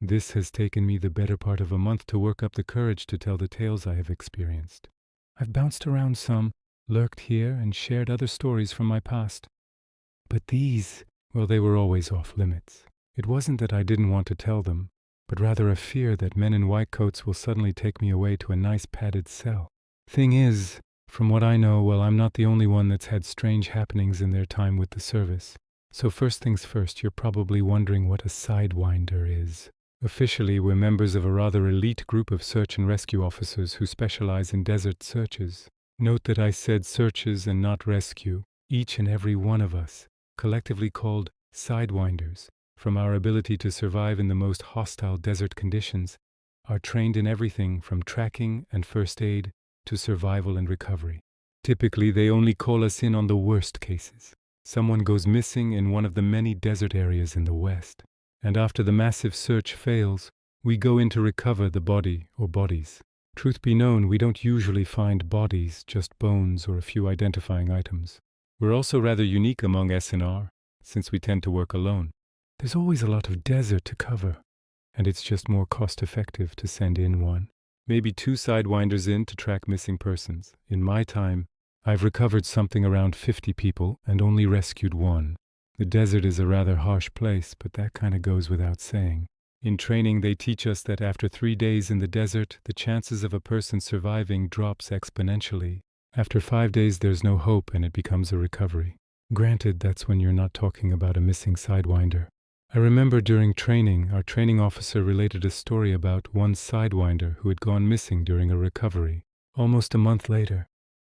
This has taken me the better part of a month to work up the courage to tell the tales I have experienced. I've bounced around some, lurked here, and shared other stories from my past. But these, well, they were always off limits. It wasn't that I didn't want to tell them, but rather a fear that men in white coats will suddenly take me away to a nice padded cell. Thing is, from what I know, well, I'm not the only one that's had strange happenings in their time with the service. So first things first, you're probably wondering what a sidewinder is. Officially, we're members of a rather elite group of search and rescue officers who specialize in desert searches. Note that I said searches and not rescue. Each and every one of us, collectively called sidewinders, from our ability to survive in the most hostile desert conditions, are trained in everything from tracking and first aid to survival and recovery. Typically, they only call us in on the worst cases. Someone goes missing in one of the many desert areas in the West, and after the massive search fails, we go in to recover the body or bodies. Truth be known, we don't usually find bodies, just bones or a few identifying items. We're also rather unique among SNR, since we tend to work alone. There's always a lot of desert to cover, and it's just more cost-effective to send in one. Maybe 2 sidewinders in to track missing persons. In my time, I've recovered something around 50 people and only rescued 1. The desert is a rather harsh place, but that kind of goes without saying. In training, they teach us that after 3 days in the desert, the chances of a person surviving drops exponentially. After 5 days, there's no hope and it becomes a recovery. Granted, that's when you're not talking about a missing sidewinder. I remember during training, our training officer related a story about one sidewinder who had gone missing during a recovery. Almost a month later,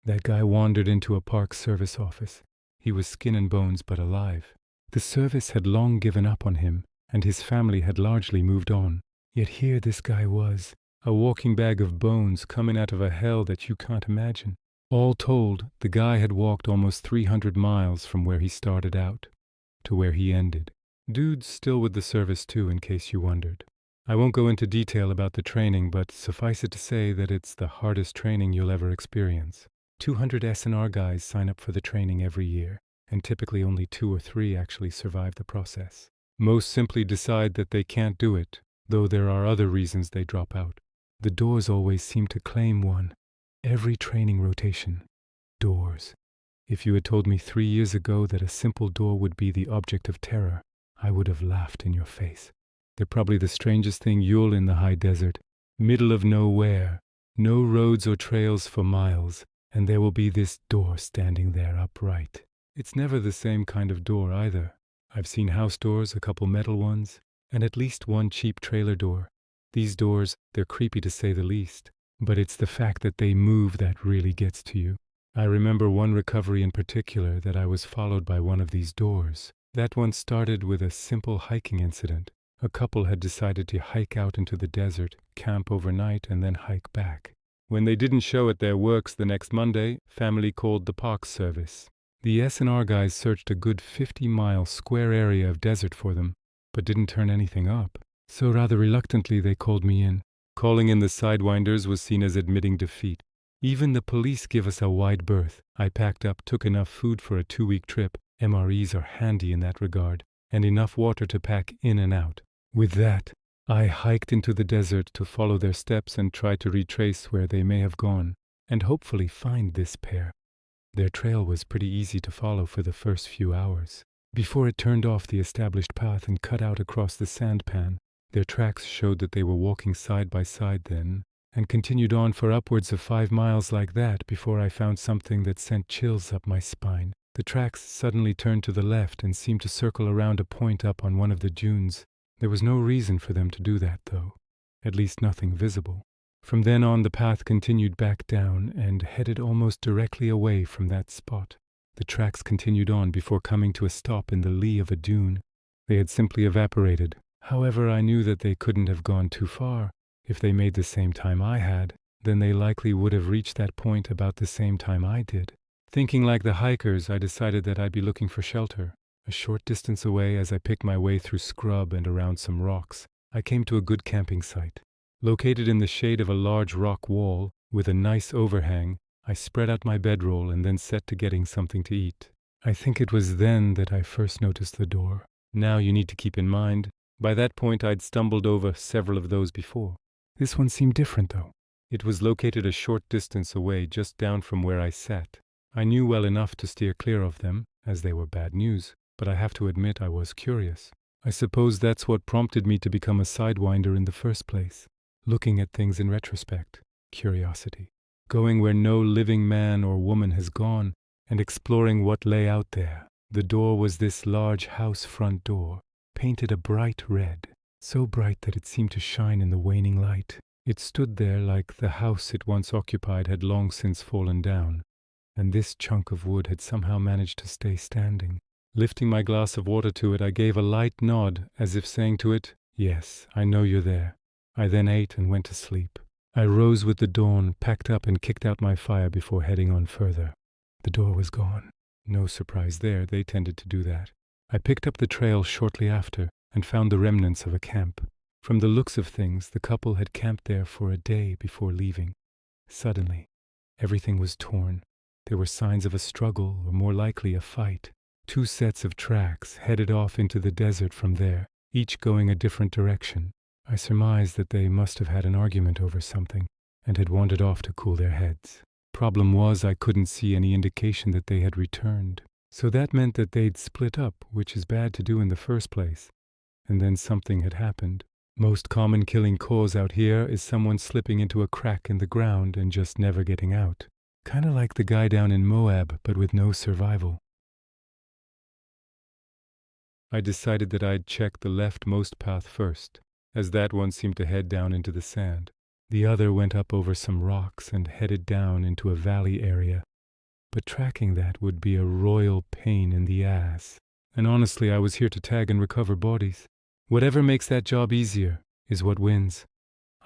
that guy wandered into a Park Service office. He was skin and bones but alive. The service had long given up on him, and his family had largely moved on. Yet here this guy was, a walking bag of bones coming out of a hell that you can't imagine. All told, the guy had walked almost 300 miles from where he started out to where he ended. Dude's still with the service too, in case you wondered. I won't go into detail about the training, but suffice it to say that it's the hardest training you'll ever experience. 200 SNR guys sign up for the training every year, and typically only 2 or 3 actually survive the process. Most simply decide that they can't do it, though there are other reasons they drop out. The doors always seem to claim one. Every training rotation. Doors. If you had told me 3 years ago that a simple door would be the object of terror, I would have laughed in your face. They're probably the strangest thing you'll in the high desert. Middle of nowhere. No roads or trails for miles, and there will be this door standing there upright. It's never the same kind of door either. I've seen house doors, a couple metal ones, and at least one cheap trailer door. These doors, they're creepy to say the least, but it's the fact that they move that really gets to you. I remember one recovery in particular that I was followed by one of these doors. That one started with a simple hiking incident. A couple had decided to hike out into the desert, camp overnight, and then hike back. When they didn't show at their works the next Monday, family called the Park Service. The SNR guys searched a good 50-mile square area of desert for them, but didn't turn anything up. So rather reluctantly they called me in. Calling in the sidewinders was seen as admitting defeat. Even the police give us a wide berth. I packed up, took enough food for a 2-week trip. MREs are handy in that regard, and enough water to pack in and out. With that, I hiked into the desert to follow their steps and try to retrace where they may have gone, and hopefully find this pair. Their trail was pretty easy to follow for the first few hours. Before it turned off the established path and cut out across the sand pan, their tracks showed that they were walking side by side then, and continued on for upwards of 5 miles like that before I found something that sent chills up my spine. The tracks suddenly turned to the left and seemed to circle around a point up on one of the dunes. There was no reason for them to do that, though. At least nothing visible. From then on, the path continued back down and headed almost directly away from that spot. The tracks continued on before coming to a stop in the lee of a dune. They had simply evaporated. However, I knew that they couldn't have gone too far. If they made the same time I had, then they likely would have reached that point about the same time I did. Thinking like the hikers, I decided that I'd be looking for shelter. A short distance away, as I picked my way through scrub and around some rocks, I came to a good camping site. Located in the shade of a large rock wall, with a nice overhang, I spread out my bedroll and then set to getting something to eat. I think it was then that I first noticed the door. Now you need to keep in mind, By that point, I'd stumbled over several of those before. This one seemed different, though. It was located a short distance away, just down from where I sat. I knew well enough to steer clear of them, as they were bad news, but I have to admit I was curious. I suppose that's what prompted me to become a sidewinder in the first place. Looking at things in retrospect. Curiosity. Going where no living man or woman has gone, and exploring what lay out there. The door was this large house front door, painted a bright red, so bright that it seemed to shine in the waning light. It stood there like the house it once occupied had long since fallen down, and this chunk of wood had somehow managed to stay standing. Lifting my glass of water to it, I gave a light nod, as if saying to it, "Yes, I know you're there." I then ate and went to sleep. I rose with the dawn, packed up and kicked out my fire before heading on further. The door was gone. No surprise there, they tended to do that. I picked up the trail shortly after and found the remnants of a camp. From the looks of things, the couple had camped there for a day before leaving. Suddenly, everything was torn. There were signs of a struggle, or more likely a fight. 2 sets of tracks headed off into the desert from there, each going a different direction. I surmised that they must have had an argument over something and had wandered off to cool their heads. Problem was, I couldn't see any indication that they had returned. So that meant that they'd split up, which is bad to do in the first place. And then something had happened. Most common killing cause out here is someone slipping into a crack in the ground and just never getting out. Kinda like the guy down in Moab, but with no survival. I decided that I'd check the leftmost path first, as that one seemed to head down into the sand. The other went up over some rocks and headed down into a valley area. But tracking that would be a royal pain in the ass. And honestly, I was here to tag and recover bodies. Whatever makes that job easier is what wins.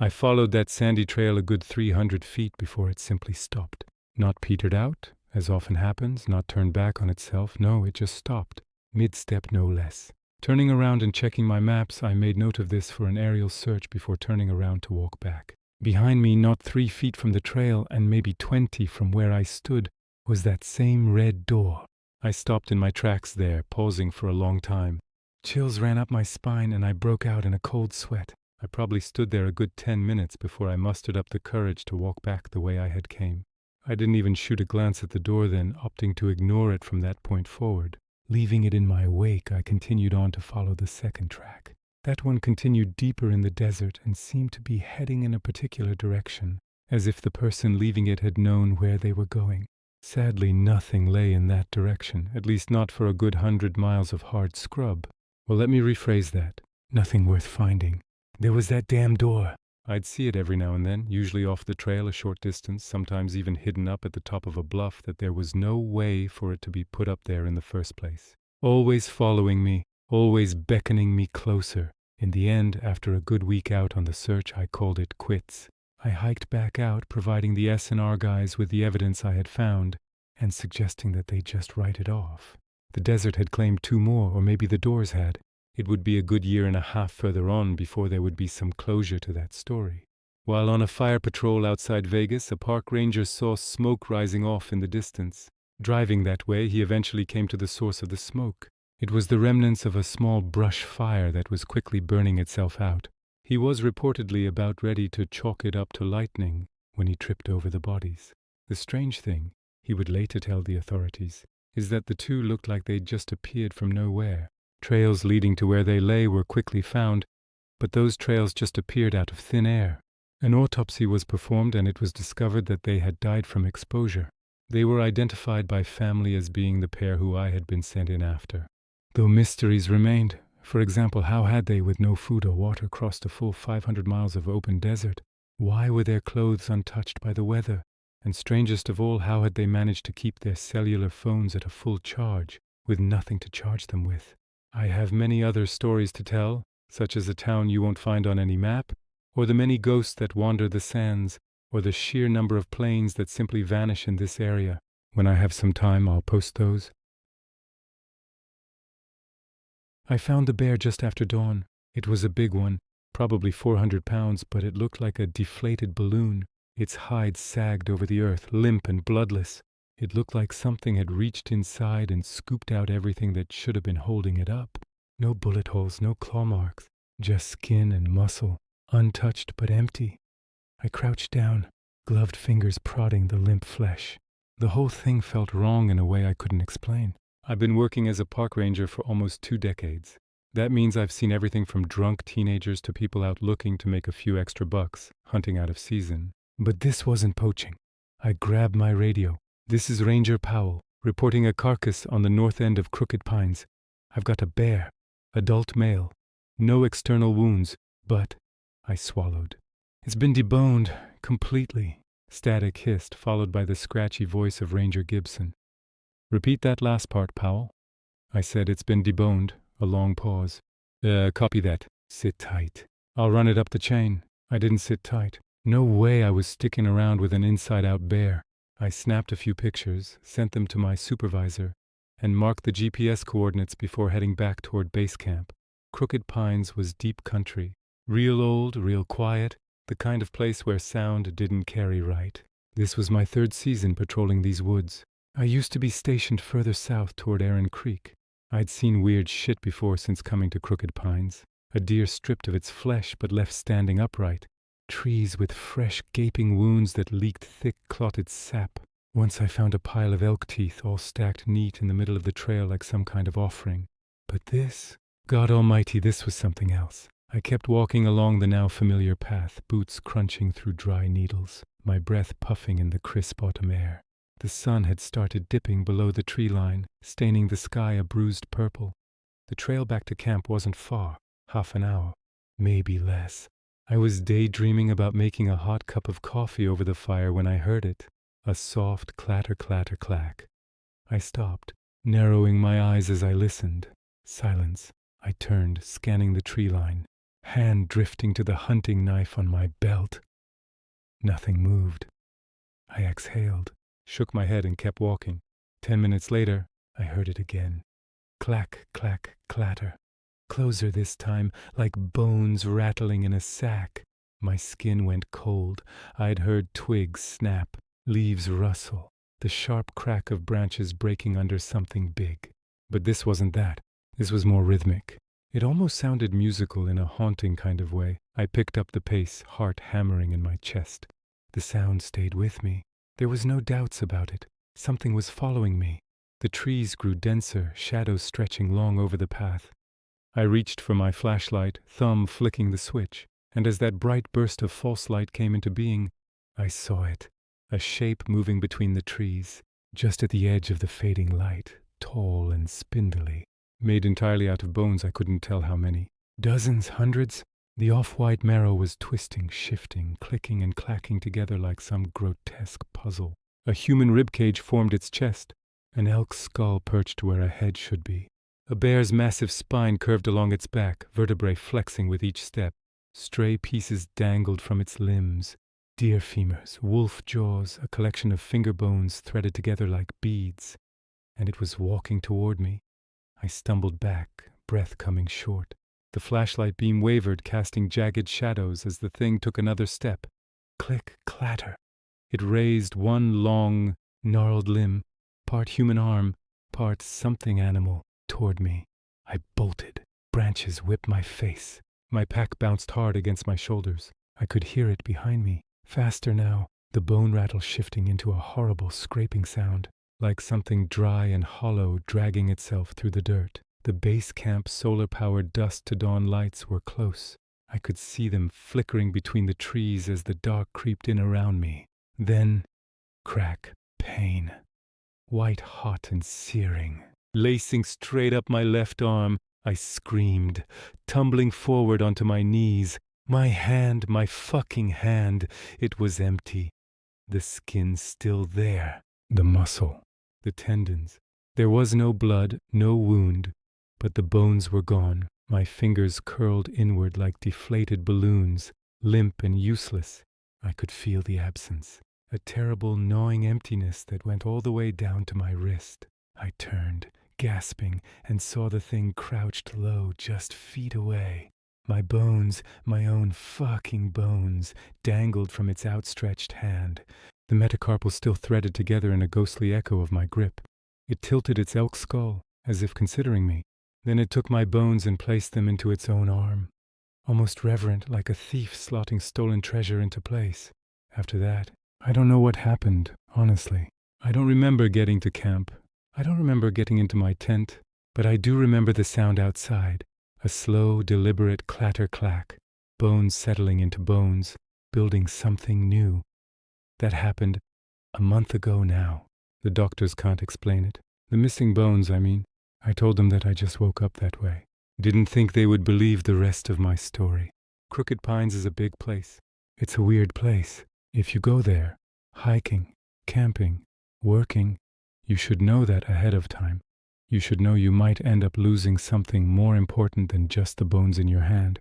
I followed that sandy trail a good 300 feet before it simply stopped. Not petered out, as often happens, not turned back on itself. No, it just stopped. Mid-step no less. Turning around and checking my maps, I made note of this for an aerial search before turning around to walk back. Behind me, not 3 feet from the trail and maybe 20 from where I stood, was that same red door. I stopped in my tracks there, pausing for a long time. Chills ran up my spine and I broke out in a cold sweat. I probably stood there a good 10 minutes before I mustered up the courage to walk back the way I had came. I didn't even shoot a glance at the door then, opting to ignore it from that point forward. Leaving it in my wake, I continued on to follow the second track. That one continued deeper in the desert and seemed to be heading in a particular direction, as if the person leaving it had known where they were going. Sadly, nothing lay in that direction, at least not for a good 100 miles of hard scrub. Well, let me rephrase that. Nothing worth finding. There was that damn door. I'd see it every now and then, usually off the trail a short distance, sometimes even hidden up at the top of a bluff that there was no way for it to be put up there in the first place. Always following me, always beckoning me closer. In the end, after a good week out on the search, I called it quits. I hiked back out, providing the S&R guys with the evidence I had found, and suggesting that they just write it off. The desert had claimed 2 more, or maybe the doors had. It would be a good 1.5 years further on before there would be some closure to that story. While on a fire patrol outside Vegas, a park ranger saw smoke rising off in the distance. Driving that way, he eventually came to the source of the smoke. It was the remnants of a small brush fire that was quickly burning itself out. He was reportedly about ready to chalk it up to lightning when he tripped over the bodies. The strange thing, he would later tell the authorities, is that the 2 looked like they'd just appeared from nowhere. Trails leading to where they lay were quickly found, but those trails just appeared out of thin air. An autopsy was performed and it was discovered that they had died from exposure. They were identified by family as being the pair who I had been sent in after. Though mysteries remained. For example, how had they, with no food or water, crossed a full 500 miles of open desert? Why were their clothes untouched by the weather? And strangest of all, how had they managed to keep their cellular phones at a full charge, with nothing to charge them with? I have many other stories to tell, such as a town you won't find on any map, or the many ghosts that wander the sands, or the sheer number of planes that simply vanish in this area. When I have some time, I'll post those. I found the bear just after dawn. It was a big one, probably 400 pounds, but it looked like a deflated balloon. Its hide sagged over the earth, limp and bloodless. It looked like something had reached inside and scooped out everything that should have been holding it up. No bullet holes, no claw marks, just skin and muscle, untouched but empty. I crouched down, gloved fingers prodding the limp flesh. The whole thing felt wrong in a way I couldn't explain. I've been working as a park ranger for almost 2 decades. That means I've seen everything from drunk teenagers to people out looking to make a few extra bucks, hunting out of season. But this wasn't poaching. I grabbed my radio. This is Ranger Powell, reporting a carcass on the north end of Crooked Pines. I've got a bear, adult male. No external wounds, but I swallowed. It's been deboned completely. Static hissed, followed by the scratchy voice of Ranger Gibson. Repeat that last part, Powell. I said it's been deboned. A long pause. Copy that. Sit tight. I'll run it up the chain. I didn't sit tight. No way I was sticking around with an inside-out bear. I snapped a few pictures, sent them to my supervisor, and marked the GPS coordinates before heading back toward base camp. Crooked Pines was deep country. Real old, real quiet, the kind of place where sound didn't carry right. This was my 3rd season patrolling these woods. I used to be stationed further south toward Aaron Creek. I'd seen weird shit before since coming to Crooked Pines. A deer stripped of its flesh but left standing upright. Trees with fresh gaping wounds that leaked thick clotted sap. Once I found a pile of elk teeth all stacked neat in the middle of the trail like some kind of offering. But this, God Almighty, this was something else. I kept walking along the now familiar path, boots crunching through dry needles, my breath puffing in the crisp autumn air. The sun had started dipping below the tree line, staining the sky a bruised purple. The trail back to camp wasn't far, half an hour, maybe less. I was daydreaming about making a hot cup of coffee over the fire when I heard it, a soft clatter-clatter-clack. I stopped, narrowing my eyes as I listened. Silence. I turned, scanning the tree line, hand drifting to the hunting knife on my belt. Nothing moved. I exhaled, shook my head and kept walking. 10 minutes later, I heard it again. Clack, clack, clatter. Closer this time, like bones rattling in a sack. My skin went cold. I'd heard twigs snap, leaves rustle, the sharp crack of branches breaking under something big. But this wasn't that. This was more rhythmic. It almost sounded musical in a haunting kind of way. I picked up the pace, heart hammering in my chest. The sound stayed with me. There was no doubts about it. Something was following me. The trees grew denser, shadows stretching long over the path. I reached for my flashlight, thumb flicking the switch, and as that bright burst of false light came into being, I saw it, a shape moving between the trees, just at the edge of the fading light, tall and spindly. Made entirely out of bones, I couldn't tell how many. Dozens, hundreds? The off-white marrow was twisting, shifting, clicking and clacking together like some grotesque puzzle. A human ribcage formed its chest, an elk's skull perched where a head should be. A bear's massive spine curved along its back, vertebrae flexing with each step. Stray pieces dangled from its limbs. Deer femurs, wolf jaws, a collection of finger bones threaded together like beads. And it was walking toward me. I stumbled back, breath coming short. The flashlight beam wavered, casting jagged shadows as the thing took another step. Click, clatter. It raised one long, gnarled limb, part human arm, part something animal, toward me. I bolted. Branches whipped my face. My pack bounced hard against my shoulders. I could hear it behind me. Faster now, the bone rattle shifting into a horrible scraping sound, like something dry and hollow dragging itself through the dirt. The base camp solar-powered dusk-to-dawn lights were close. I could see them flickering between the trees as the dark creeped in around me. Then, crack, pain. White hot and searing. Lacing straight up my left arm, I screamed, tumbling forward onto my knees. My hand, my fucking hand, it was empty. The skin still there. The muscle. The tendons. There was no blood, no wound, but the bones were gone. My fingers curled inward like deflated balloons, limp and useless. I could feel the absence. A terrible gnawing emptiness that went all the way down to my wrist. I turned, gasping, and saw the thing crouched low just feet away. My bones, my own fucking bones, dangled from its outstretched hand. The metacarpal still threaded together in a ghostly echo of my grip. It tilted its elk skull, as if considering me. Then it took my bones and placed them into its own arm. almost reverent, like a thief slotting stolen treasure into place. After that, I don't know what happened, honestly. I don't remember getting to camp. I don't remember getting into my tent, but I do remember the sound outside, a slow, deliberate clatter-clack, bones settling into bones, building something new. That happened a month ago now. The doctors can't explain it. The missing bones, I mean. I told them that I just woke up that way. Didn't think they would believe the rest of my story. Crooked Pines is a big place. It's a weird place. If you go there, hiking, camping, working, you should know that ahead of time. You should know you might end up losing something more important than just the bones in your hand.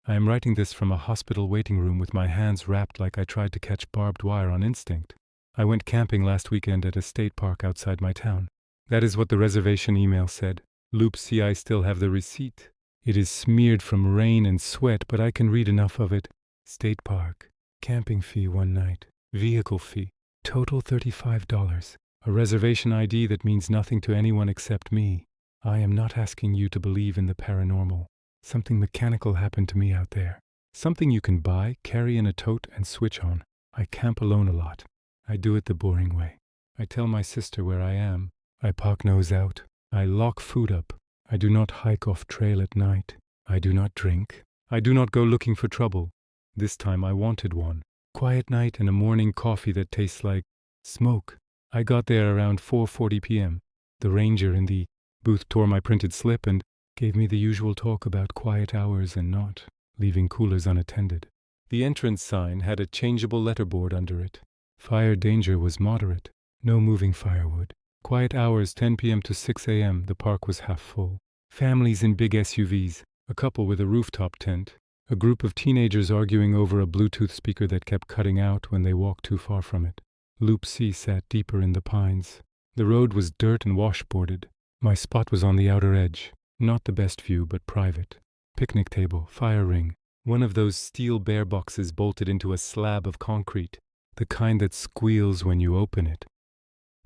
I am writing this from a hospital waiting room with my hands wrapped like I tried to catch barbed wire on instinct. I went camping last weekend at a state park outside my town. That is what the reservation email said. Loop C, I still have the receipt. It is smeared from rain and sweat, but I can read enough of it. State park. Camping fee 1 night. Vehicle fee. Total $35. A reservation ID that means nothing to anyone except me. I am not asking you to believe in the paranormal. Something mechanical happened to me out there. Something you can buy, carry in a tote, and switch on. I camp alone a lot. I do it the boring way. I tell my sister where I am. I park nose out. I lock food up. I do not hike off trail at night. I do not drink. I do not go looking for trouble. This time I wanted one. Quiet night and a morning coffee that tastes like smoke. I got there around 4:40 p.m. The ranger in the booth tore my printed slip and gave me the usual talk about quiet hours and not leaving coolers unattended. The entrance sign had a changeable letterboard under it. Fire danger was moderate. No moving firewood. Quiet hours 10 p.m. to 6 a.m. The park was half full. Families in big SUVs. A couple with a rooftop tent. A group of teenagers arguing over a Bluetooth speaker that kept cutting out when they walked too far from it. Loop C sat deeper in the pines. The road was dirt and washboarded. My spot was on the outer edge. Not the best view, but private. Picnic table, fire ring. One of those steel bear boxes bolted into a slab of concrete. The kind that squeals when you open it.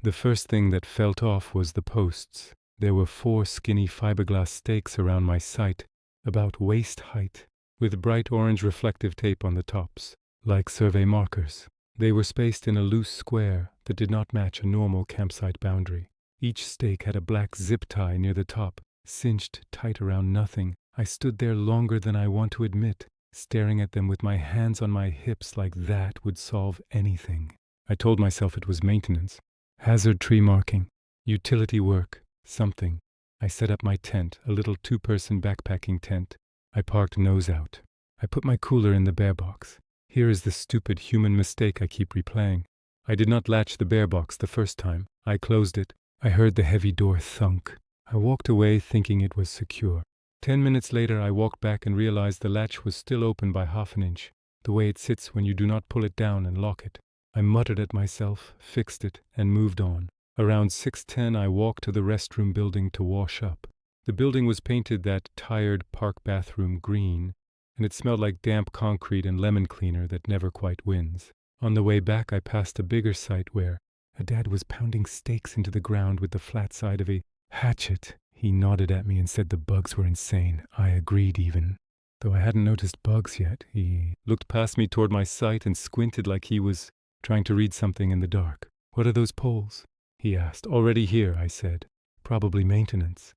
The first thing that felt off was the posts. There were 4 skinny fiberglass stakes around my site, about waist height, with bright orange reflective tape on the tops, like survey markers. They were spaced in a loose square that did not match a normal campsite boundary. Each stake had a black zip tie near the top, cinched tight around nothing. I stood there longer than I want to admit, staring at them with my hands on my hips like that would solve anything. I told myself it was maintenance. Hazard tree marking. Utility work. Something. I set up my tent, a little 2-person backpacking tent. I parked nose out. I put my cooler in the bear box. Here is the stupid human mistake I keep replaying. I did not latch the bear box the first time. I closed it. I heard the heavy door thunk. I walked away thinking it was secure. 10 minutes later I walked back and realized the latch was still open by half an inch, the way it sits when you do not pull it down and lock it. I muttered at myself, fixed it, and moved on. Around 6:10 I walked to the restroom building to wash up. The building was painted that tired park bathroom green, and it smelled like damp concrete and lemon cleaner that never quite wins. On the way back I passed a bigger site where a dad was pounding stakes into the ground with the flat side of a hatchet. He nodded at me and said the bugs were insane. I agreed even. Though I hadn't noticed bugs yet, he looked past me toward my site and squinted like he was trying to read something in the dark. "What are those poles?" he asked. "Already here," I said. "Probably maintenance."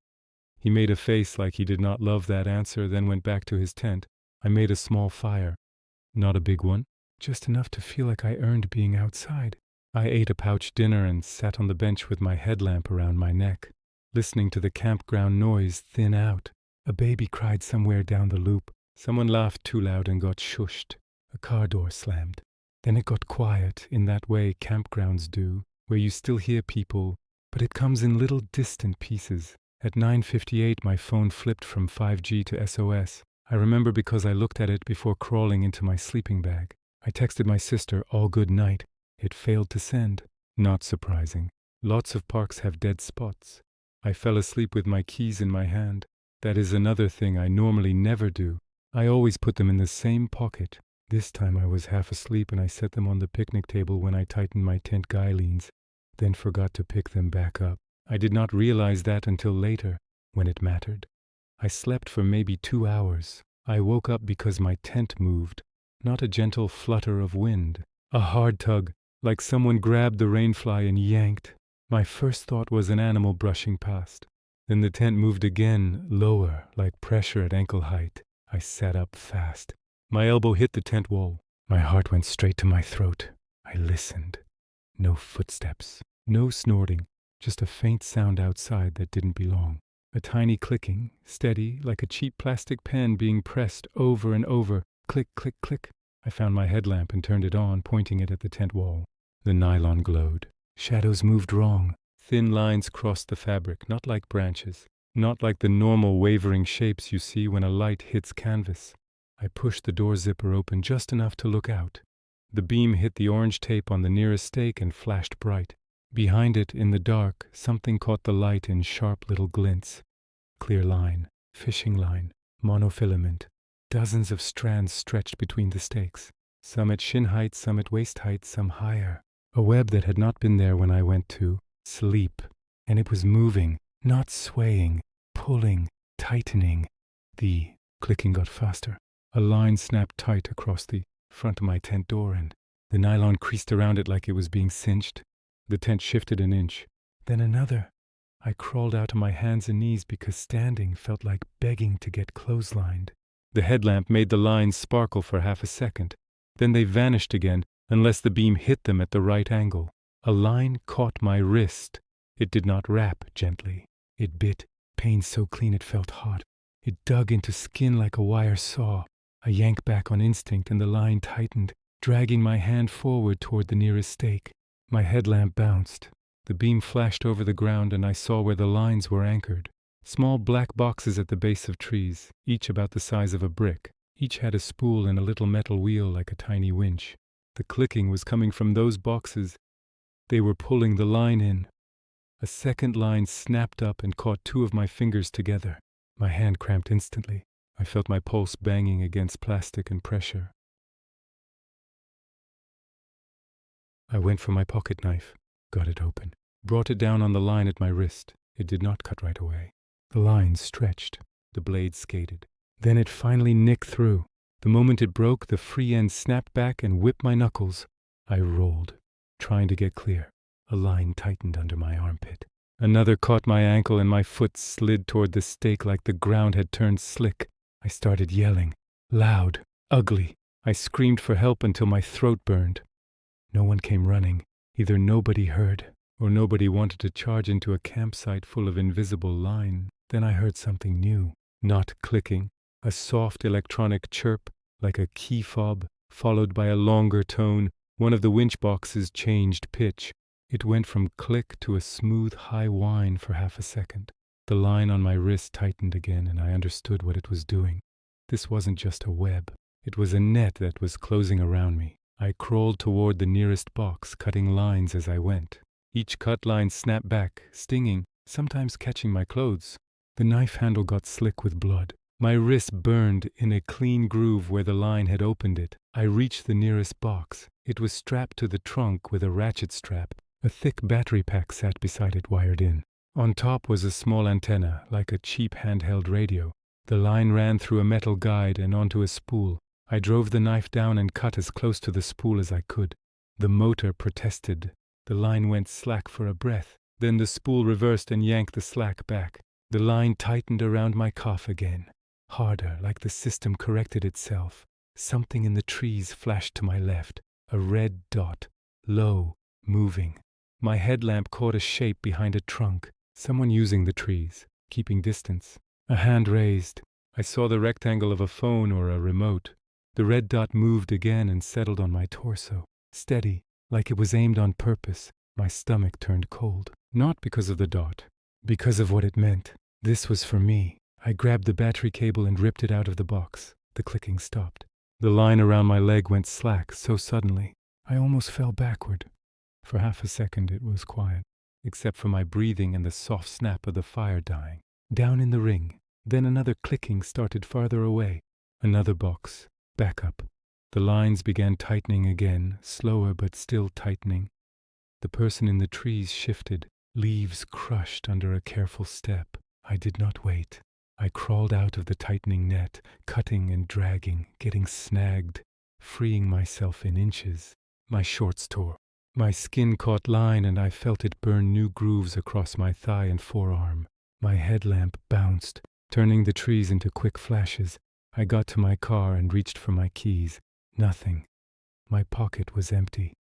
He made a face like he did not love that answer, then went back to his tent. I made a small fire. Not a big one, just enough to feel like I earned being outside. I ate a pouch dinner and sat on the bench with my headlamp around my neck, listening to the campground noise thin out. A baby cried somewhere down the loop. Someone laughed too loud and got shushed. A car door slammed. Then it got quiet in that way campgrounds do, where you still hear people, but it comes in little distant pieces. At 9:58 my phone flipped from 5G to SOS. I remember because I looked at it before crawling into my sleeping bag. I texted my sister, "All good night." It failed to send. Not surprising. Lots of parks have dead spots. I fell asleep with my keys in my hand. That is another thing I normally never do. I always put them in the same pocket. This time I was half asleep and I set them on the picnic table when I tightened my tent guylines, then forgot to pick them back up. I did not realize that until later, when it mattered. I slept for maybe 2 hours. I woke up because my tent moved, not a gentle flutter of wind. A hard tug, like someone grabbed the rainfly and yanked. My first thought was an animal brushing past. Then the tent moved again, lower, like pressure at ankle height. I sat up fast. My elbow hit the tent wall. My heart went straight to my throat. I listened. No footsteps, no snorting, just a faint sound outside that didn't belong. A tiny clicking, steady, like a cheap plastic pen being pressed over and over. Click, click, click. I found my headlamp and turned it on, pointing it at the tent wall. The nylon glowed. Shadows moved wrong. Thin lines crossed the fabric, not like branches, not like the normal wavering shapes you see when a light hits canvas. I pushed the door zipper open just enough to look out. The beam hit the orange tape on the nearest stake and flashed bright. Behind it, in the dark, something caught the light in sharp little glints. Clear line, fishing line, monofilament. Dozens of strands stretched between the stakes. Some at shin height, some at waist height, some higher. A web that had not been there when I went to sleep. And it was moving, not swaying, pulling, tightening. The clicking got faster. A line snapped tight across the front of my tent door, and the nylon creased around it like it was being cinched. The tent shifted an inch, then another. I crawled out on my hands and knees because standing felt like begging to get clotheslined. The headlamp made the lines sparkle for half a second. Then they vanished again, unless the beam hit them at the right angle. A line caught my wrist. It did not wrap gently. It bit, pain so clean it felt hot. It dug into skin like a wire saw. I yanked back on instinct and the line tightened, dragging my hand forward toward the nearest stake. My headlamp bounced. The beam flashed over the ground and I saw where the lines were anchored. Small black boxes at the base of trees, each about the size of a brick. Each had a spool and a little metal wheel like a tiny winch. The clicking was coming from those boxes. They were pulling the line in. A second line snapped up and caught 2 of my fingers together. My hand cramped instantly. I felt my pulse banging against plastic and pressure. I went for my pocket knife, got it open, brought it down on the line at my wrist. It did not cut right away. The line stretched. The blade skated. Then it finally nicked through. The moment it broke, the free end snapped back and whipped my knuckles. I rolled, trying to get clear. A line tightened under my armpit. Another caught my ankle and my foot slid toward the stake like the ground had turned slick. I started yelling, loud, ugly. I screamed for help until my throat burned. No one came running. Either nobody heard, or nobody wanted to charge into a campsite full of invisible line. Then I heard something new, not clicking, a soft electronic chirp, like a key fob, followed by a longer tone. One of the winch boxes changed pitch. It went from click to a smooth high whine for half a second. The line on my wrist tightened again, and I understood what it was doing. This wasn't just a web. It was a net that was closing around me. I crawled toward the nearest box, cutting lines as I went. Each cut line snapped back, stinging, sometimes catching my clothes. The knife handle got slick with blood. My wrist burned in a clean groove where the line had opened it. I reached the nearest box. It was strapped to the trunk with a ratchet strap. A thick battery pack sat beside it, wired in. On top was a small antenna, like a cheap handheld radio. The line ran through a metal guide and onto a spool. I drove the knife down and cut as close to the spool as I could. The motor protested. The line went slack for a breath. Then the spool reversed and yanked the slack back. The line tightened around my cuff again. Harder, like the system corrected itself. Something in the trees flashed to my left. A red dot. Low, moving. My headlamp caught a shape behind a trunk. Someone using the trees, keeping distance. A hand raised. I saw the rectangle of a phone or a remote. The red dot moved again and settled on my torso. Steady, like it was aimed on purpose. My stomach turned cold. Not because of the dot, because of what it meant. This was for me. I grabbed the battery cable and ripped it out of the box. The clicking stopped. The line around my leg went slack so suddenly. I almost fell backward. For half a second it was quiet, except for my breathing and the soft snap of the fire dying. Down in the ring. Then another clicking started farther away. Another box. Back up. The lines began tightening again, slower but still tightening. The person in the trees shifted. Leaves crushed under a careful step. I did not wait. I crawled out of the tightening net, cutting and dragging, getting snagged, freeing myself in inches. My shorts tore. My skin caught line and I felt it burn new grooves across my thigh and forearm. My headlamp bounced, turning the trees into quick flashes. I got to my car and reached for my keys. Nothing. My pocket was empty.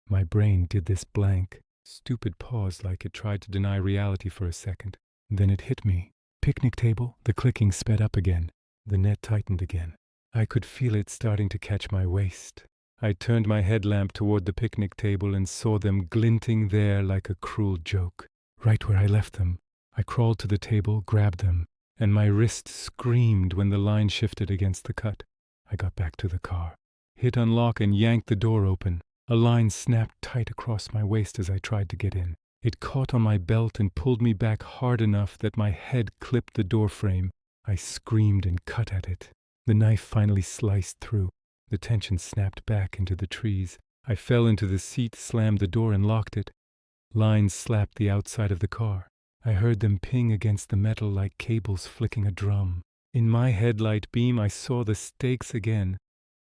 My brain did this blank, stupid pause like it tried to deny reality for a second. Then it hit me. Picnic table, the clicking sped up again. The net tightened again. I could feel it starting to catch my waist. I turned my headlamp toward the picnic table and saw them glinting there like a cruel joke. Right where I left them. I crawled to the table, grabbed them, and my wrist screamed when the line shifted against the cut. I got back to the car, hit unlock and yanked the door open. A line snapped tight across my waist as I tried to get in. It caught on my belt and pulled me back hard enough that my head clipped the door frame. I screamed and cut at it. The knife finally sliced through. The tension snapped back into the trees. I fell into the seat, slammed the door, and locked it. Lines slapped the outside of the car. I heard them ping against the metal like cables flicking a drum. In my headlight beam, I saw the stakes again,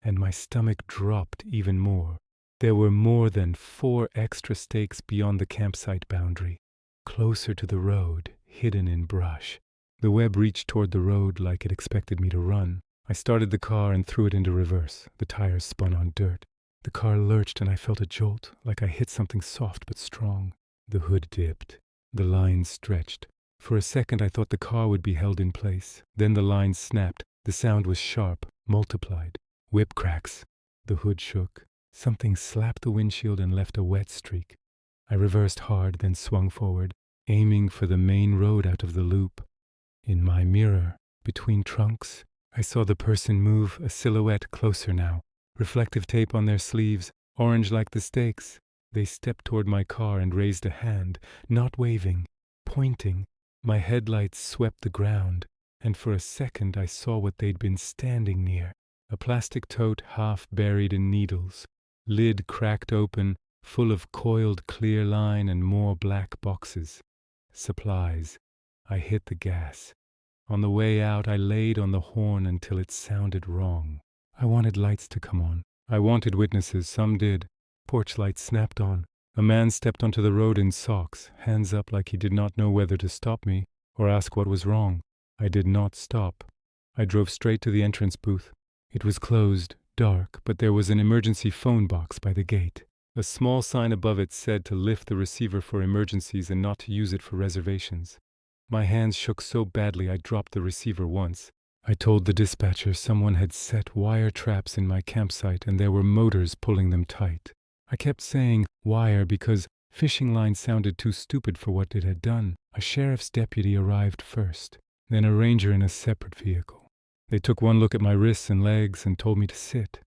and my stomach dropped even more. There were more than 4 extra stakes beyond the campsite boundary, closer to the road, hidden in brush. The web reached toward the road like it expected me to run. I started the car and threw it into reverse. The tires spun on dirt. The car lurched and I felt a jolt, like I hit something soft but strong. The hood dipped. The lines stretched. For a second I thought the car would be held in place. Then the lines snapped. The sound was sharp, multiplied. Whip cracks. The hood shook. Something slapped the windshield and left a wet streak. I reversed hard, then swung forward, aiming for the main road out of the loop. In my mirror, between trunks, I saw the person move, a silhouette closer now. Reflective tape on their sleeves, orange like the stakes. They stepped toward my car and raised a hand, not waving, pointing. My headlights swept the ground, and for a second I saw what they'd been standing near. A plastic tote half buried in needles. Lid cracked open, full of coiled clear line and more black boxes. Supplies. I hit the gas. On the way out, I laid on the horn until it sounded wrong. I wanted lights to come on. I wanted witnesses. Some did. Porch lights snapped on. A man stepped onto the road in socks, hands up like he did not know whether to stop me or ask what was wrong. I did not stop. I drove straight to the entrance booth. It was closed, dark, but there was an emergency phone box by the gate. A small sign above it said to lift the receiver for emergencies and not to use it for reservations. My hands shook so badly I dropped the receiver once. I told the dispatcher someone had set wire traps in my campsite and there were motors pulling them tight. I kept saying wire because fishing line sounded too stupid for what it had done. A sheriff's deputy arrived first, then a ranger in a separate vehicle. They took one look at my wrists and legs and told me to sit.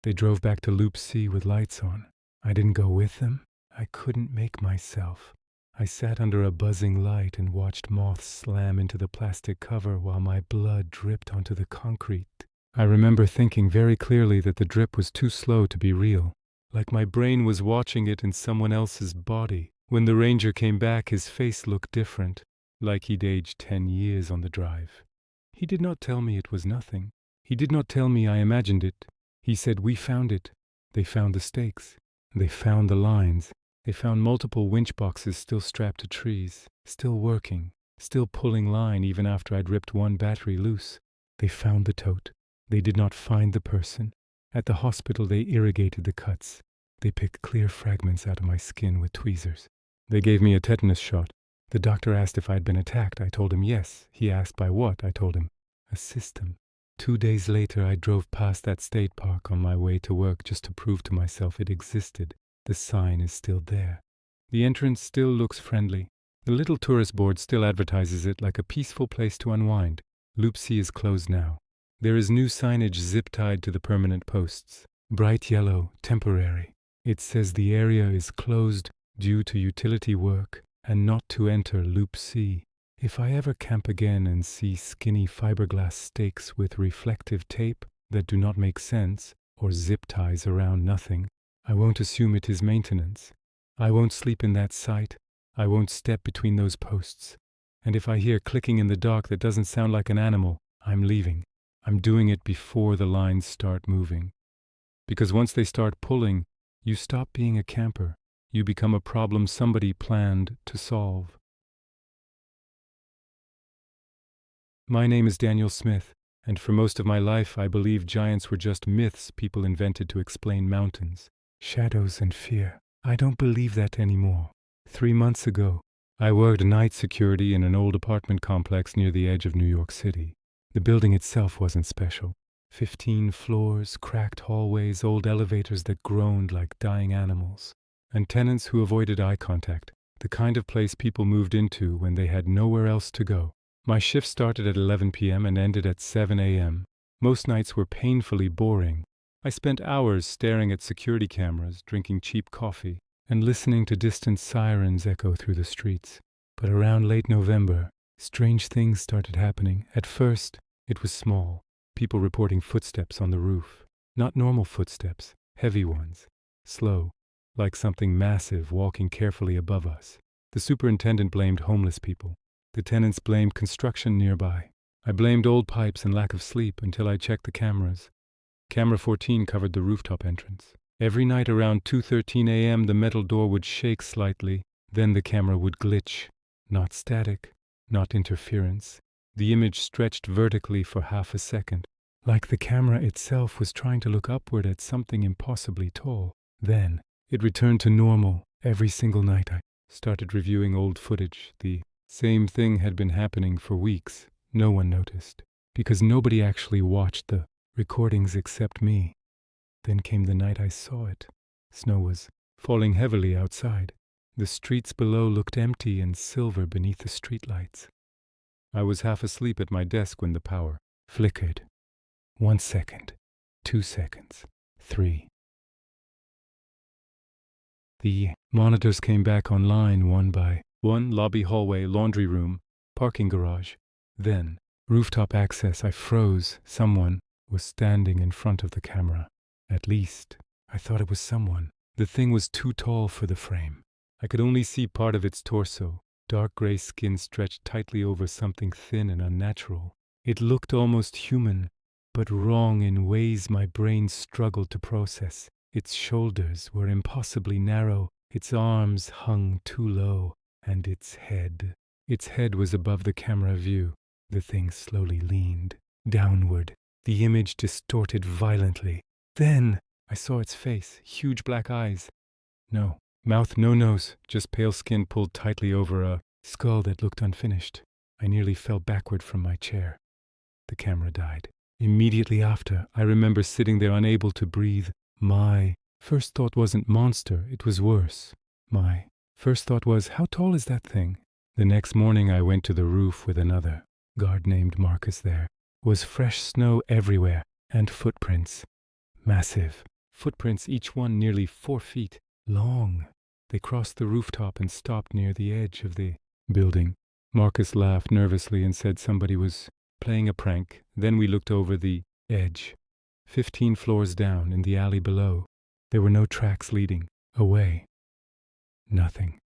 They drove back to Loop C with lights on. I didn't go with them. I couldn't make myself. I sat under a buzzing light and watched moths slam into the plastic cover while my blood dripped onto the concrete. I remember thinking very clearly that the drip was too slow to be real, like my brain was watching it in someone else's body. When the ranger came back, his face looked different, like he'd aged 10 years on the drive. He did not tell me it was nothing. He did not tell me I imagined it. He said, "We found it. They found the stakes. They found the lines. They found multiple winch boxes still strapped to trees, still working, still pulling line even after I'd ripped one battery loose. They found the tote. They did not find the person. At the hospital they irrigated the cuts. They picked clear fragments out of my skin with tweezers. They gave me a tetanus shot. The doctor asked if I'd been attacked. I told him yes. He asked by what. I told him, a system. 2 days later I drove past that state park on my way to work just to prove to myself it existed. The sign is still there. The entrance still looks friendly. The little tourist board still advertises it like a peaceful place to unwind. Loop C is closed now. There is new signage zip-tied to the permanent posts. Bright yellow, temporary. It says the area is closed due to utility work and not to enter Loop C. If I ever camp again and see skinny fiberglass stakes with reflective tape that do not make sense or zip ties around nothing, I won't assume it is maintenance. I won't sleep in that site. I won't step between those posts. And if I hear clicking in the dark that doesn't sound like an animal, I'm leaving. I'm doing it before the lines start moving. Because once they start pulling, you stop being a camper. You become a problem somebody planned to solve. My name is Daniel Smith, and for most of my life I believed giants were just myths people invented to explain mountains, shadows, and fear. I don't believe that anymore. 3 months ago, I worked night security in an old apartment complex near the edge of New York City. The building itself wasn't special. 15 floors, cracked hallways, old elevators that groaned like dying animals, and tenants who avoided eye contact, the kind of place people moved into when they had nowhere else to go. My shift started at 11 p.m. and ended at 7 a.m. Most nights were painfully boring. I spent hours staring at security cameras, drinking cheap coffee, and listening to distant sirens echo through the streets. But around late November, strange things started happening. At first, it was small. People reporting footsteps on the roof. Not normal footsteps, heavy ones. Slow, like something massive walking carefully above us. The superintendent blamed homeless people. The tenants blamed construction nearby. I blamed old pipes and lack of sleep until I checked the cameras. Camera 14 covered the rooftop entrance. Every night around 2:13 a.m. the metal door would shake slightly, then the camera would glitch. Not static, not interference. The image stretched vertically for half a second, like the camera itself was trying to look upward at something impossibly tall. Then, it returned to normal. Every single night I started reviewing old footage. The same thing had been happening for weeks. No one noticed, because nobody actually watched the recordings except me. Then came the night I saw it. Snow was falling heavily outside. The streets below looked empty and silver beneath the streetlights. I was half asleep at my desk when the power flickered. 1 second, 2 seconds, 3. The monitors came back online one by one. Lobby, hallway, laundry room, parking garage. Then, rooftop access. I froze. Someone was standing in front of the camera. At least, I thought it was someone. The thing was too tall for the frame. I could only see part of its torso. Dark gray skin stretched tightly over something thin and unnatural. It looked almost human, but wrong in ways my brain struggled to process. Its shoulders were impossibly narrow, its arms hung too low, and its head was above the camera view. The thing slowly leaned downward. The image distorted violently. Then I saw its face, huge black eyes. No mouth, no nose, just pale skin pulled tightly over a skull that looked unfinished. I nearly fell backward from my chair. The camera died. Immediately after, I remember sitting there unable to breathe. My first thought wasn't monster, it was worse. My first thought was, how tall is that thing? The next morning I went to the roof with another guard named Marcus. There was fresh snow everywhere, and footprints. Massive footprints, each one nearly 4 feet long. They crossed the rooftop and stopped near the edge of the building. Marcus laughed nervously and said somebody was playing a prank. Then we looked over the edge. 15 floors down, in the alley below, there were no tracks leading away. Nothing.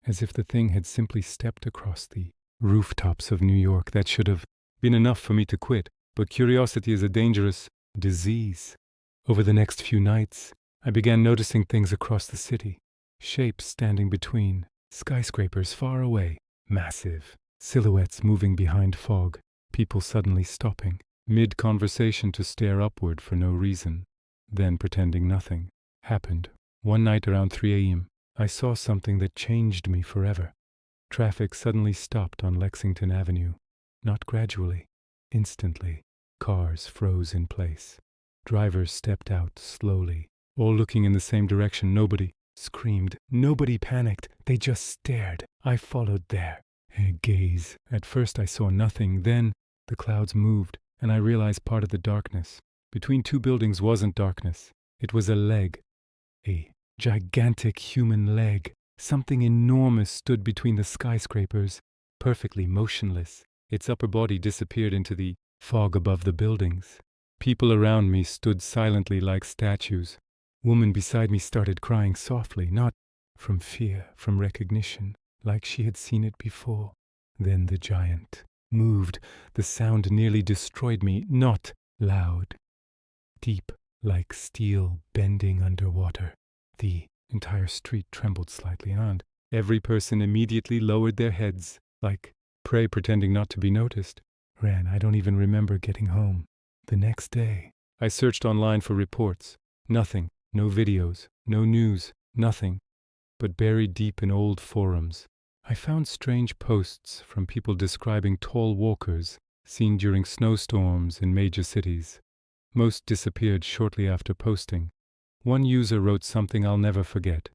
As if the thing had simply stepped across the rooftops of New York. That should have been enough for me to quit, but curiosity is a dangerous disease. Over the next few nights, I began noticing things across the city. Shapes standing between skyscrapers far away, massive. Silhouettes moving behind fog. People suddenly stopping mid-conversation to stare upward for no reason, then pretending nothing happened. One night around 3 a.m., I saw something that changed me forever. Traffic suddenly stopped on Lexington Avenue. Not gradually, instantly. Cars froze in place. Drivers stepped out slowly, all looking in the same direction. Nobody screamed. Nobody panicked. They just stared. I followed their gaze. At first I saw nothing. Then the clouds moved, and I realized part of the darkness between two buildings wasn't darkness. It was a leg. A gigantic human leg. Something enormous stood between the skyscrapers, perfectly motionless. Its upper body disappeared into the fog above the buildings. People around me stood silently like statues. Woman beside me started crying softly, not from fear, from recognition. like she had seen it before. Then the giant moved. The sound nearly destroyed me. Not loud. Deep, like steel bending underwater. The entire street trembled slightly, and every person immediately lowered their heads, like prey pretending not to be noticed. Ran. I don't even remember getting home. The next day, I searched online for reports. Nothing. No videos. No news. Nothing. But buried deep in old forums, I found strange posts from people describing tall walkers seen during snowstorms in major cities. Most disappeared shortly after posting. One user wrote something I'll never forget.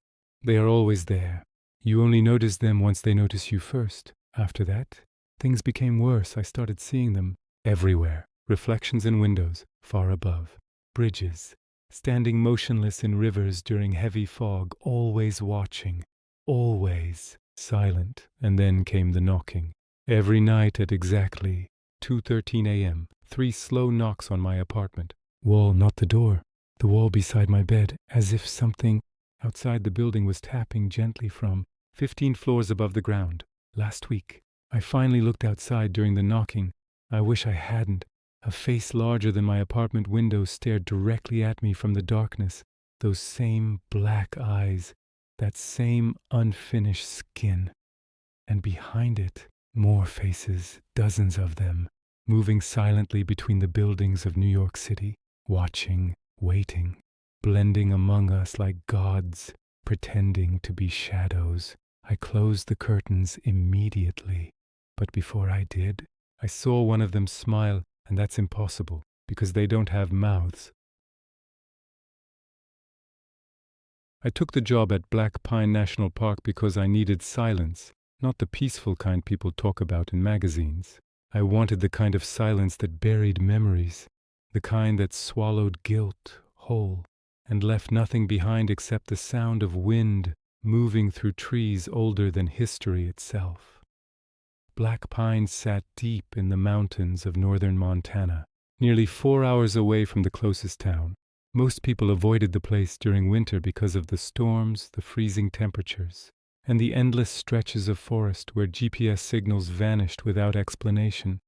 They are always there. You only notice them once they notice you first. After that, things became worse. I started seeing them everywhere. Reflections in windows, far above. Bridges, standing motionless in rivers during heavy fog, always watching. Always silent. And then came the knocking. Every night at exactly 2:13 a.m., 3 slow knocks on my apartment. Wall, not the door. The wall beside my bed, as if something outside the building was tapping gently from 15 floors above the ground. Last week, I finally looked outside during the knocking. I wish I hadn't. A face larger than my apartment window stared directly at me from the darkness. Those same black eyes, that same unfinished skin. And behind it, more faces, dozens of them, moving silently between the buildings of New York City, watching, waiting, blending among us like gods, pretending to be shadows. I closed the curtains immediately, but before I did, I saw one of them smile, and that's impossible, because they don't have mouths. I took the job at Black Pine National Park because I needed silence, not the peaceful kind people talk about in magazines. I wanted the kind of silence that buried memories, the kind that swallowed guilt whole, and left nothing behind except the sound of wind moving through trees older than history itself. Black Pine sat deep in the mountains of northern Montana, nearly 4 hours away from the closest town. Most people avoided the place during winter because of the storms, the freezing temperatures, and the endless stretches of forest where GPS signals vanished without explanation.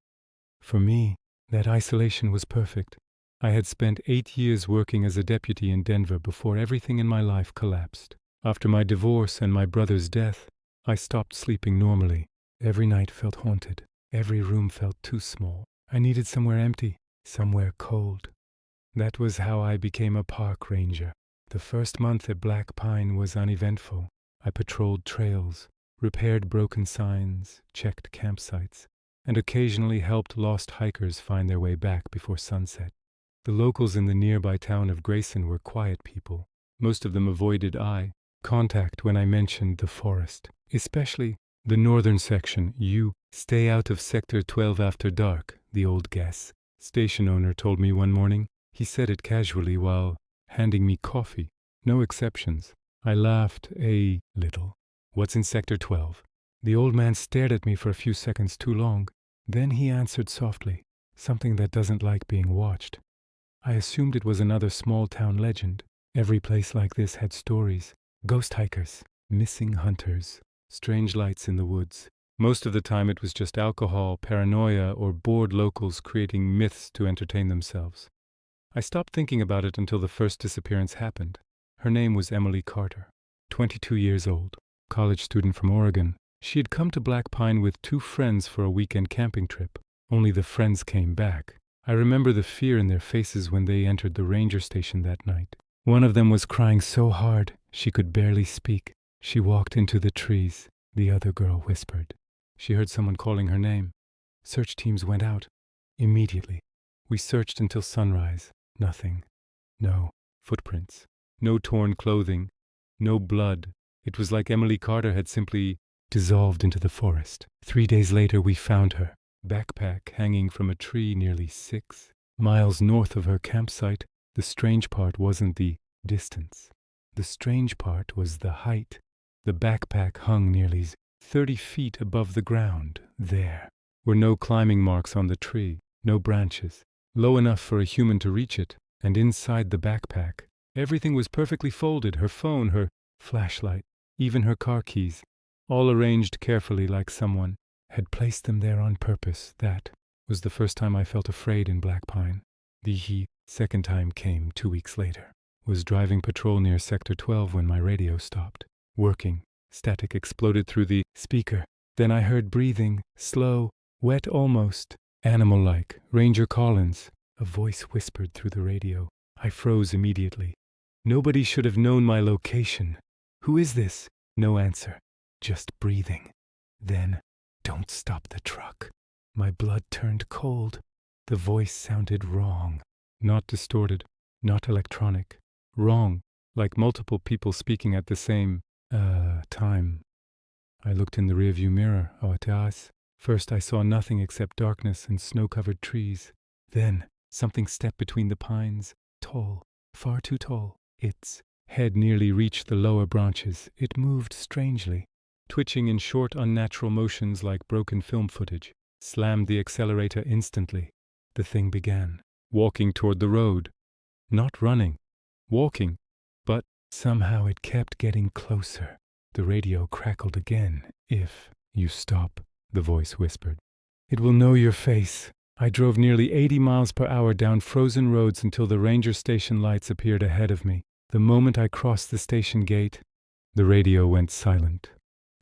For me, that isolation was perfect. I had spent 8 years working as a deputy in Denver before everything in my life collapsed. After my divorce and my brother's death, I stopped sleeping normally. Every night felt haunted. Every room felt too small. I needed somewhere empty, somewhere cold. That was how I became a park ranger. The first month at Black Pine was uneventful. I patrolled trails, repaired broken signs, checked campsites, and occasionally helped lost hikers find their way back before sunset. The locals in the nearby town of Grayson were quiet people. Most of them avoided eye contact when I mentioned the forest, especially the northern section. You stay out of Sector 12 after dark, the old gas station owner told me one morning. He said it casually while handing me coffee. No exceptions. I laughed a little. What's in Sector 12? The old man stared at me for a few seconds too long. Then he answered softly, something that doesn't like being watched. I assumed it was another small-town legend. Every place like this had stories. Ghost hikers, missing hunters, strange lights in the woods. Most of the time it was just alcohol, paranoia, or bored locals creating myths to entertain themselves. I stopped thinking about it until the first disappearance happened. Her name was Emily Carter, 22 years old, college student from Oregon. She had come to Black Pine with 2 friends for a weekend camping trip. Only the friends came back. I remember the fear in their faces when they entered the ranger station that night. One of them was crying so hard she could barely speak. She walked into the trees. The other girl whispered. She heard someone calling her name. Search teams went out. Immediately. We searched until sunrise. Nothing. No footprints. No torn clothing. No blood. It was like Emily Carter had simply dissolved into the forest. 3 days later we found her, backpack hanging from a tree nearly 6 miles north of her campsite. The strange part wasn't the distance. The strange part was the height. The backpack hung nearly 30 feet above the ground. There were no climbing marks on the tree, no branches, low enough for a human to reach it. And inside the backpack, everything was perfectly folded, her phone, her flashlight, even her car keys. all arranged carefully like someone had placed them there on purpose. That was the first time I felt afraid in Black Pine. The second time came 2 weeks later. Was driving patrol near Sector 12 when my radio stopped working. Static exploded through the speaker. Then I heard breathing, slow, wet almost, animal-like. Ranger Collins. A voice whispered through the radio. I froze immediately. Nobody should have known my location. Who is this? No answer. Just breathing. Then, don't stop the truck. My blood turned cold. The voice sounded wrong. Not distorted, not electronic. Wrong, like multiple people speaking at the same, time. I looked in the rearview mirror, Oateas. First I saw nothing except darkness and snow-covered trees. Then, something stepped between the pines, tall, far too tall. Its head nearly reached the lower branches. It moved strangely, twitching in short, unnatural motions like broken film footage. Slammed the accelerator instantly. The thing began, walking toward the road. Not running, walking, but somehow it kept getting closer. The radio crackled again. If you stop, the voice whispered, it will know your face. I drove nearly 80 miles per hour down frozen roads until the ranger station lights appeared ahead of me. The moment I crossed the station gate, the radio went silent.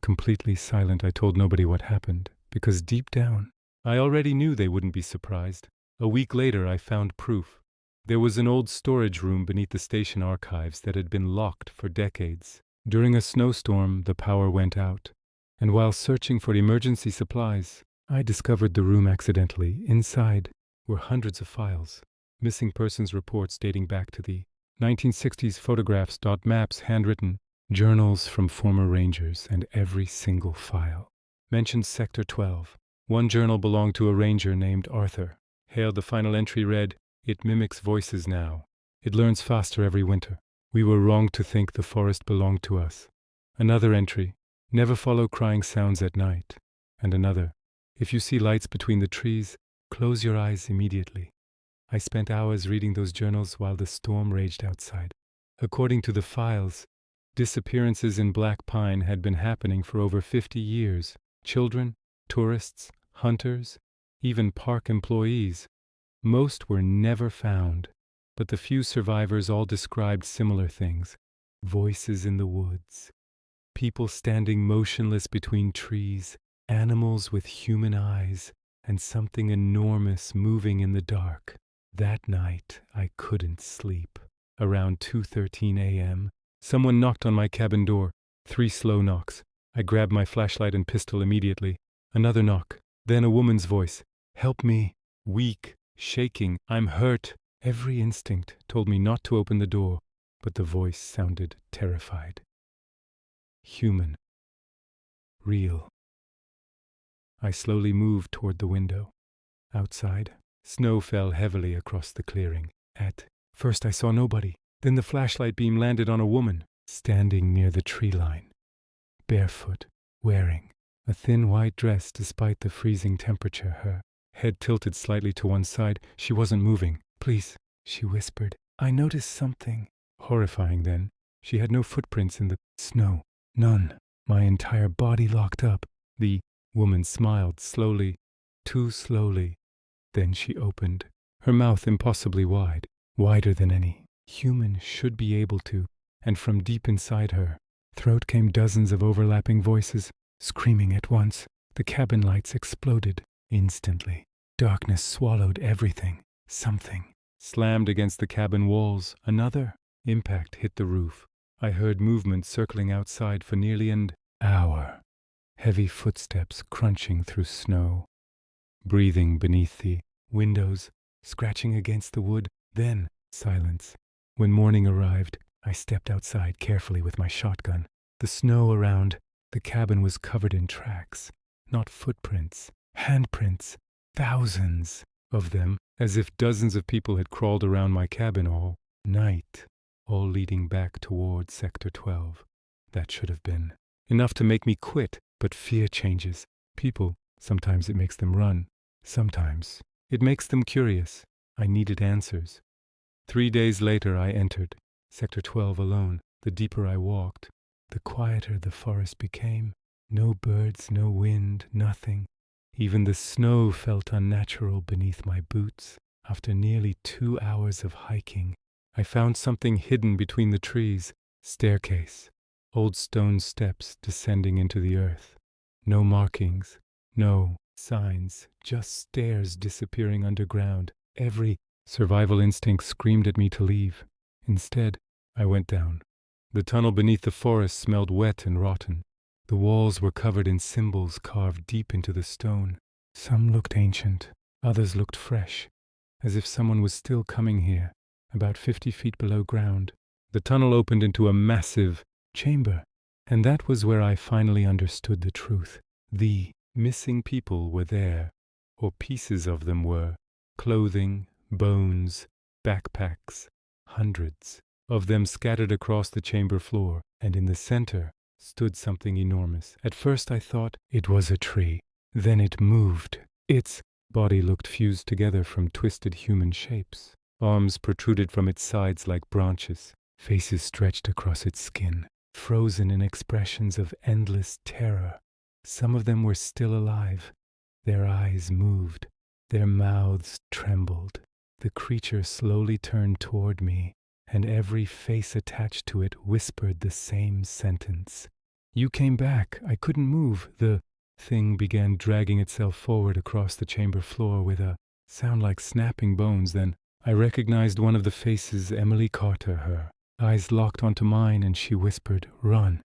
Completely silent. I told nobody what happened, because deep down, I already knew they wouldn't be surprised. A week later, I found proof. There was an old storage room beneath the station archives that had been locked for decades. During a snowstorm, the power went out, and while searching for emergency supplies, I discovered the room accidentally. Inside were hundreds of files, missing persons reports dating back to the 1960s, photographs, maps, handwritten, journals from former rangers, and every single file mentioned Sector 12. One journal belonged to a ranger named Arthur. Hale, the final entry read, "It mimics voices now. It learns faster every winter. We were wrong to think the forest belonged to us." Another entry, "Never follow crying sounds at night." And another, "If you see lights between the trees, close your eyes immediately." I spent hours reading those journals while the storm raged outside. According to the files, disappearances in Black Pine had been happening for over 50 years. Children, tourists, hunters, even park employees. Most were never found, but the few survivors all described similar things. Voices in the woods, people standing motionless between trees, animals with human eyes, and something enormous moving in the dark. That night, I couldn't sleep. Around 2:13 a.m., someone knocked on my cabin door. 3 slow knocks. I grabbed my flashlight and pistol immediately. Another knock. Then a woman's voice. "Help me." Weak, shaking, "I'm hurt." Every instinct told me not to open the door, but the voice sounded terrified. Human. Real. I slowly moved toward the window. Outside, snow fell heavily across the clearing. At first I saw nobody. Then the flashlight beam landed on a woman, standing near the tree line. Barefoot, wearing a thin white dress despite the freezing temperature. Her head tilted slightly to one side. She wasn't moving. "Please," she whispered. "I noticed something." Horrifying then. She had no footprints in the snow. None. My entire body locked up. The woman smiled slowly, too slowly. Then she opened, her mouth impossibly wide, wider than any human should be able to, and from deep inside her throat came dozens of overlapping voices, screaming at once. The cabin lights exploded instantly. Darkness swallowed everything. Something slammed against the cabin walls. Another impact hit the roof. I heard movement circling outside for nearly an hour. Heavy footsteps crunching through snow. Breathing beneath the windows, scratching against the wood. Then silence. When morning arrived, I stepped outside carefully with my shotgun. The snow around the cabin was covered in tracks, not footprints, handprints, thousands of them, as if dozens of people had crawled around my cabin all night, all leading back toward Sector 12. That should have been enough to make me quit, but fear changes. People, sometimes it makes them run. Sometimes it makes them curious. I needed answers. 3 days later I entered Sector 12 alone. The deeper I walked, the quieter the forest became. No birds, no wind, nothing. Even the snow felt unnatural beneath my boots. After nearly 2 hours of hiking, I found something hidden between the trees. Staircase. Old stone steps descending into the earth. No markings, no signs, just stairs disappearing underground. Every survival instinct screamed at me to leave. Instead, I went down. The tunnel beneath the forest smelled wet and rotten. The walls were covered in symbols carved deep into the stone. Some looked ancient, others looked fresh, as if someone was still coming here, about 50 feet below ground. The tunnel opened into a massive chamber, and that was where I finally understood the truth. The missing people were there, or pieces of them were. Clothing, bones, backpacks, hundreds of them scattered across the chamber floor, and in the center stood something enormous. At first I thought it was a tree. Then it moved. Its body looked fused together from twisted human shapes. Arms protruded from its sides like branches. Faces stretched across its skin, frozen in expressions of endless terror. Some of them were still alive. Their eyes moved. Their mouths trembled. The creature slowly turned toward me, and every face attached to it whispered the same sentence. "You came back. I couldn't move." The thing began dragging itself forward across the chamber floor with a sound like snapping bones. Then I recognized one of the faces. Emily Carter, her eyes locked onto mine, and she whispered, "Run."